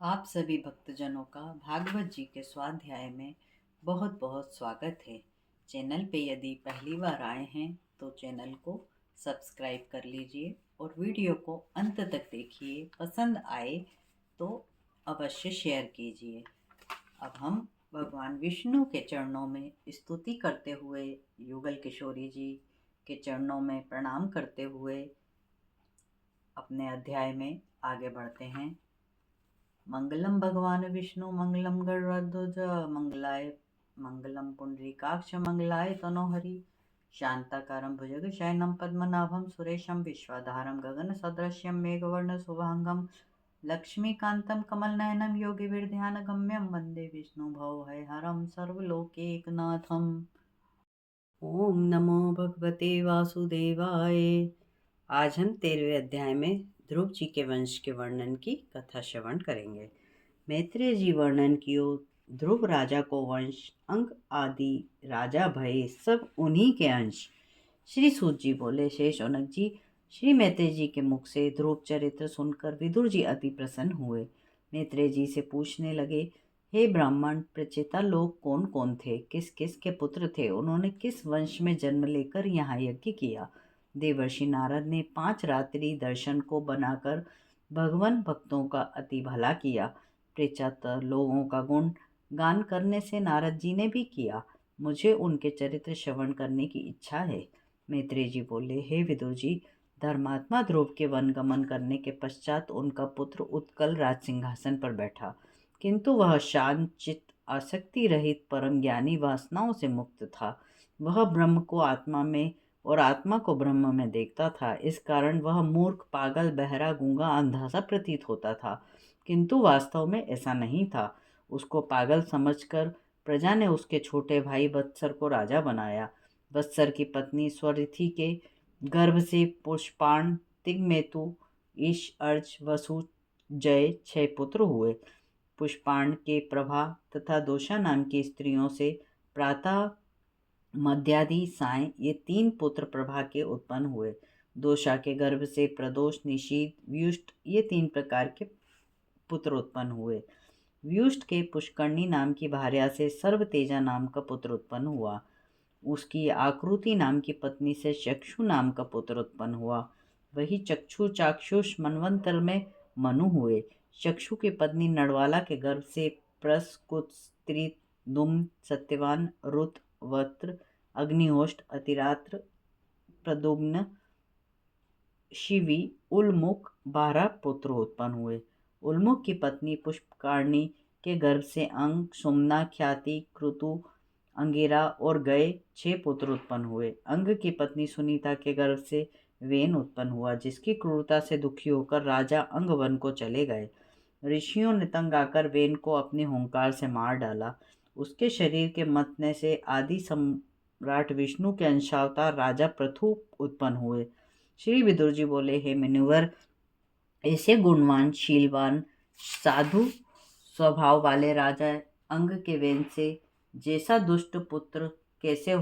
आप सभी भक्तजनों का भागवत जी के स्वाध्याय में बहुत बहुत स्वागत है। चैनल पे यदि पहली बार आए हैं तो चैनल को सब्सक्राइब कर लीजिए और वीडियो को अंत तक देखिए। पसंद आए तो अवश्य शेयर कीजिए। अब हम भगवान विष्णु के चरणों में स्तुति करते हुए युगल किशोरी जी के चरणों में प्रणाम करते हुए अपने अध्याय में आगे बढ़ते हैं। मंगलम भगवान विष्णु मंगलम गरुड़ध्वज मंगलाय मंगलम पुंडरीकाक्ष मंगलाय तनोहरि शांताकारं भुजगशयनं पद्मनाभं सुरेशं विश्वाधारं गगनसदृशं मेघवर्णं शुभांगं लक्ष्मीकान्तं कमलनयनं योगिभिर्ध्यानगम्यं वन्दे विष्णुं भवभयहरं सर्वलोकैकनाथम्। ओम नमो भगवते वासुदेवाय। आज हम 13वें अध्याय में ध्रुव जी के वंश के वर्णन की कथा श्रवण करेंगे। मैत्रेय जी वर्णन कियो ध्रुव राजा को वंश अंग आदि राजा भये सब उन्हीं के अंश। श्री सूत जी बोले, शेष शौनक जी, श्री मैत्रेय जी के मुख से ध्रुव चरित्र सुनकर विदुर जी अति प्रसन्न हुए। मैत्रेय जी से पूछने लगे, हे ब्राह्मण, प्रचेता लोग कौन कौन थे, किस किस के पुत्र थे, उन्होंने किस वंश में जन्म लेकर यहाँ यज्ञ किया। देवर्षि नारद ने 5 रात्रि दर्शन को बनाकर भगवान भक्तों का अति भला किया। प्रचेता लोगों का गुण गान करने से नारद जी ने भी किया। मुझे उनके चरित्र श्रवण करने की इच्छा है। मैत्रेय जी बोले, हे विदुर जी, धर्मात्मा ध्रुव के वन गमन करने के पश्चात उनका पुत्र उत्कल राज सिंहासन पर बैठा, किंतु वह शांत चित्त, आसक्ति रहित, परम ज्ञानी, वासनाओं से मुक्त था। वह ब्रह्म को आत्मा में और आत्मा को ब्रह्म में देखता था। इस कारण वह मूर्ख, पागल, बहरा, गूंगा, अंधा सा प्रतीत होता था, किंतु वास्तव में ऐसा नहीं था। उसको पागल समझकर प्रजा ने उसके छोटे भाई वत्सर को राजा बनाया। वत्सर की पत्नी स्वरिथि के गर्भ से पुष्पाण, तिग्मेतु, ईश, अर्च, वसु, जय 6 पुत्र हुए। पुष्पाण के प्रभा तथा दोषा नाम की स्त्रियों से प्रातः, मध्यादि, साय ये 3 पुत्र प्रभा के उत्पन्न हुए। दोषा के गर्भ से प्रदोष, निशीथ, व्युष्ट ये 3 प्रकार के पुत्र उत्पन्न हुए। व्युष्ट के पुष्करणी नाम की भार्या से सर्वतेजा नाम का पुत्र उत्पन्न हुआ। उसकी आकृति नाम की पत्नी से चक्षु नाम का पुत्र उत्पन्न हुआ। वही चक्षु चाक्षुष मनवंतर में मनु हुए। चक्षु की पत्नी नड़वाला के गर्भ से प्रस, कुत्स, त्रित, दुम, सत्यवान, रुत, वत्र, अग्निहोष्ट, अतिरात्र, प्रद्युम्न, शिवी, उलमुख 12 पुत्र उत्पन्न हुए। उलमुख की पत्नी पुष्पकारणी के गर्भ से अंग, सुमना, ख्याति, क्रतु, अंगिरा और गए 6 पुत्र उत्पन्न हुए। अंग की पत्नी सुनीता के गर्भ से वेन उत्पन्न हुआ, जिसकी क्रूरता से दुखी होकर राजा अंग वन को चले गए। ऋषियों ने तंग आकर वेन को अपने हुंकार से मार डाला। उसके शरीर के मथने से आदि सम्राट विष्णु के अंशावतार राजा पृथु उत्पन्न हुए। श्री विदुर जी बोले, हे मुनिवर, ऐसे गुणवान, शीलवान, साधु स्वभाव वाले राजा अंग के वेन से जैसा दुष्ट पुत्र कैसे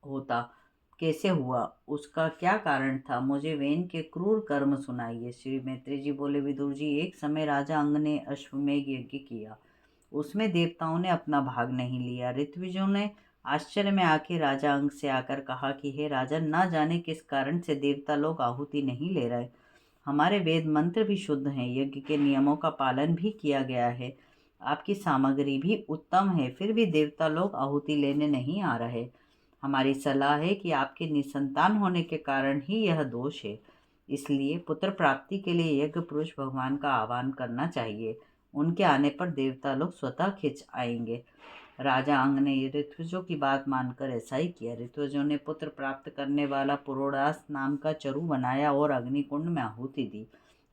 होता कैसे हुआ, उसका क्या कारण था, मुझे वेन के क्रूर कर्म सुनाइए। श्री मैत्रेय जी बोले, विदुर जी, एक समय राजा अंग ने अश्वमेघ यज्ञ किया। उसमें देवताओं ने अपना भाग नहीं लिया। ऋत्विजों ने आश्चर्य में आके राजा अंग से आकर कहा कि हे राजन, ना जाने किस कारण से देवता लोग आहुति नहीं ले रहे। हमारे वेद मंत्र भी शुद्ध हैं, यज्ञ के नियमों का पालन भी किया गया है, आपकी सामग्री भी उत्तम है, फिर भी देवता लोग आहुति लेने नहीं आ रहे। हमारी सलाह है कि आपके निसंतान होने के कारण ही यह दोष है। इसलिए पुत्र प्राप्ति के लिए यज्ञ पुरुष भगवान का आह्वान करना चाहिए। उनके आने पर देवता लोग स्वतः खिंच आएंगे। राजा अंग ने ऋत्विजों की बात मानकर ऐसा ही किया। ऋत्विजों ने पुत्र प्राप्त करने वाला पुरोडास नाम का चरु बनाया और अग्निकुंड में आहुति दी।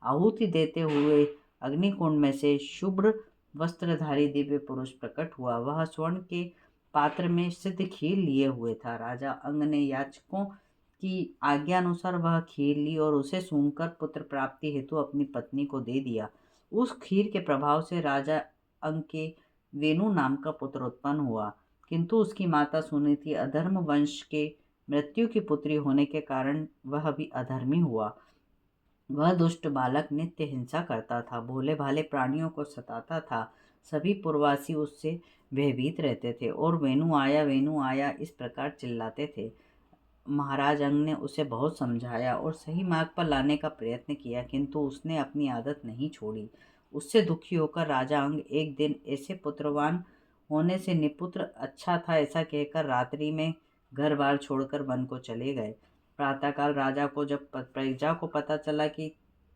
आहुति देते हुए अग्निकुंड में से शुभ्र वस्त्रधारी दिव्य पुरुष प्रकट हुआ। वह स्वर्ण के पात्र में सिद्ध खीर लिए हुए था। राजा अंग ने याचकों की आज्ञा अनुसार वह खीर ली और उसे सूंघकर पुत्र प्राप्ति हेतु अपनी पत्नी को दे दिया। उस खीर के प्रभाव से राजा अंग के वेणु नाम का पुत्र उत्पन्न हुआ, किंतु उसकी माता सुनीति अधर्म वंश के मृत्यु की पुत्री होने के कारण वह भी अधर्मी हुआ। वह दुष्ट बालक नित्य हिंसा करता था, भोले भाले प्राणियों को सताता था। सभी पुरवासी उससे भयभीत रहते थे और वेणु आया इस प्रकार चिल्लाते थे। महाराज अंग ने उसे बहुत समझाया और सही मार्ग पर लाने का प्रयत्न किया, किंतु उसने अपनी आदत नहीं छोड़ी। उससे दुखी होकर राजा अंग एक दिन ऐसे पुत्रवान होने से निपुत्र अच्छा था ऐसा कहकर रात्रि में घर बार छोड़कर वन को चले गए। प्रातःकाल राजा को जब प्रजा को पता चला कि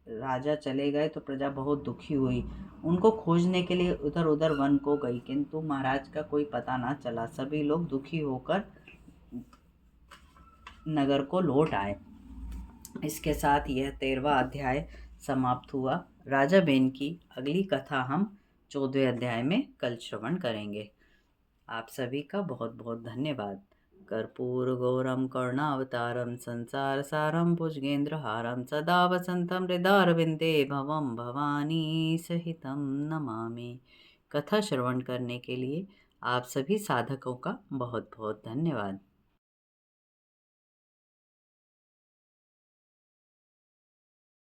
राजा चले गए तो प्रजा बहुत दुखी हुई। उनको खोजने के लिए उधर उधर वन को गई, किंतु महाराज का कोई पता ना चला। सभी लोग दुखी होकर नगर को लौट आए। इसके साथ यह 13वां अध्याय समाप्त हुआ। राजा बेन की अगली कथा हम 14वें अध्याय में कल श्रवण करेंगे। आप सभी का बहुत बहुत धन्यवाद। कर्पूर गौरम करुणावतारम संसार सारम भुजगेंद्रहारम सदा वसंतम हृदयारविंदे भवम भवानी सहितम नमामि। कथा श्रवण करने के लिए आप सभी साधकों का बहुत बहुत धन्यवाद।